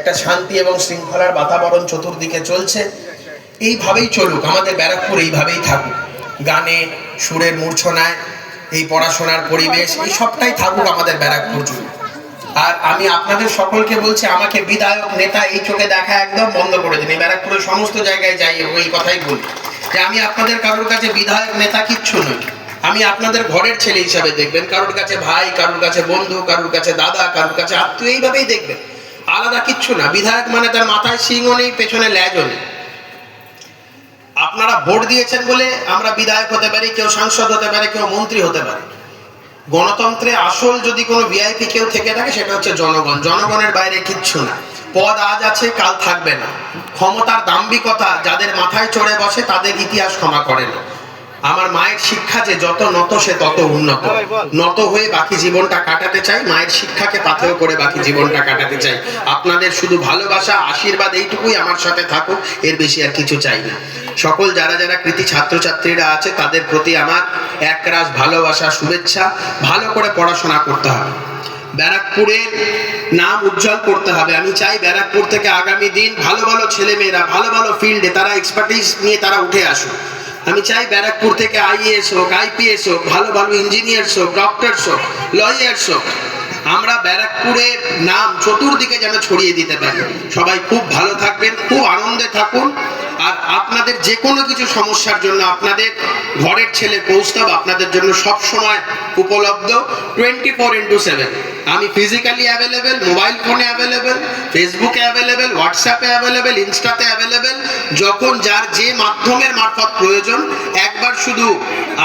একটা শান্তি এবং শৃঙ্খলার বাতাবরণ চতুর্দিকে চলছে। এইভাবেই চলুক, আমাদের ব্যারাকপুর এইভাবেই থাকুক, গানে সুরের মূর্ছনায়, এই পড়াশোনার পরিবেশ, এই সবটাই থাকুক আমাদের ব্যারাকপুর জুড়ে। আর আমি আপনাদের সকলকে বলছি, আমাকে বিধায়ক নেতা এই চোখে দেখা একদম বন্ধ করে দিন। এই ব্যারাকপুরের সমস্ত জায়গায় যাই ওই কথাই বলি যে আমি আপনাদের কারোর কাছে বিধায়ক নেতা কিচ্ছু নই। আমি আপনাদের ঘরের ছেলে হিসাবে দেখবেন, কারোর কাছে ভাই, কারোর কাছে বন্ধু, কারোর কাছে দাদা, কারোর কাছে আত্মীয়, এইভাবেই দেখবেন, আলাদা কিচ্ছু না। বিধায়ক মানে তার মাথায় সিংও নেই, পেছনে ল্যাজও নেই। আপনারা ভোট দিয়েছেন বলে আমরা বিধায়ক হতে পারি, কেউ সাংসদ হতে পারে, কেউ মন্ত্রী হতে পারে। গণতন্ত্রে আসল যদি কোনো ভিআইপি কেউ থেকে থাকে সেটা হচ্ছে জনগণ। জনগণের বাইরে কিচ্ছু না। পদ আজ আছে, কাল থাকবে না। ক্ষমতার দাম্ভিকতা যাদের মাথায় চড়ে বসে তাদের ইতিহাস ক্ষমা করে না। আমার মায়ের শিক্ষা যে যত নত সে তত উন্নত। নত হয়ে বাকি জীবনটা কাটাতে চাই, মায়ের শিক্ষাকে পাথেয় করে বাকি জীবনটা কাটাতে চাই। আপনাদের শুধু ভালোবাসা, আশীর্বাদ এইটুকুই আমার সাথে থাকুক, এর বেশি আর কিছু চাই না। সকল যারা যারা কৃতি ছাত্রছাত্রীরা আছে তাদের প্রতি আমার একরাশ ভালোবাসা, শুভেচ্ছা। ভালো করে পড়াশোনা করতে হবে, ব্যারাকপুরের নাম উজ্জ্বল করতে হবে। আমি চাই ব্যারাকপুর থেকে আগামী দিন ভালো ভালো ছেলেমেয়েরা ভালো ভালো ফিল্ডে তারা এক্সপার্টিস নিয়ে তারা উঠে আসুক। আমি চাই ব্যারাকপুর থেকে আইএএস হোক, আইপিএস হোক, ভালো ভালো ইঞ্জিনিয়ার্স হোক, ডক্টরস হোক, লয়ার্স হোক। আমরা ব্যারাকপুরের নাম চতুর্দিকে যেন ছড়িয়ে দিতে পারি। সবাই খুব ভালো থাকবেন, খুব আনন্দে থাকুন। আর আপনাদের যে কোনো কিছু সমস্যার জন্য আপনাদের ঘরের ছেলে কৌস্তব আপনাদের জন্য সব সময় উপলব্ধ 24/7। আমি ফিজিক্যালি অ্যাভেলেবেল, মোবাইল ফোনে অ্যাভেলেবেল, ফেসবুকে অ্যাভেলেবেল, হোয়াটসঅ্যাপে অ্যাভেলেবেল, ইনস্টাতে অ্যাভেলেবেল। যখন যার যে মাধ্যমের মারফত প্রয়োজন একবার শুধু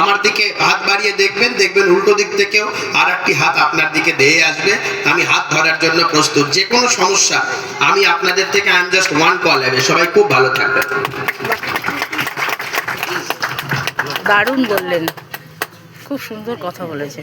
আমার দিকে হাত বাড়িয়ে দেখবেন, দেখবেন উল্টো দিক থেকেও আর একটি হাত আপনার দিকে ধেয়ে আসবে। আমি হাত ধরার জন্য প্রস্তুত। যে কোনো সমস্যা আমি আপনাদের থেকে I am just one call away. সবাই খুব ভালো থাকবেন। দারুণ বললেন, খুব সুন্দর কথা বলেছে।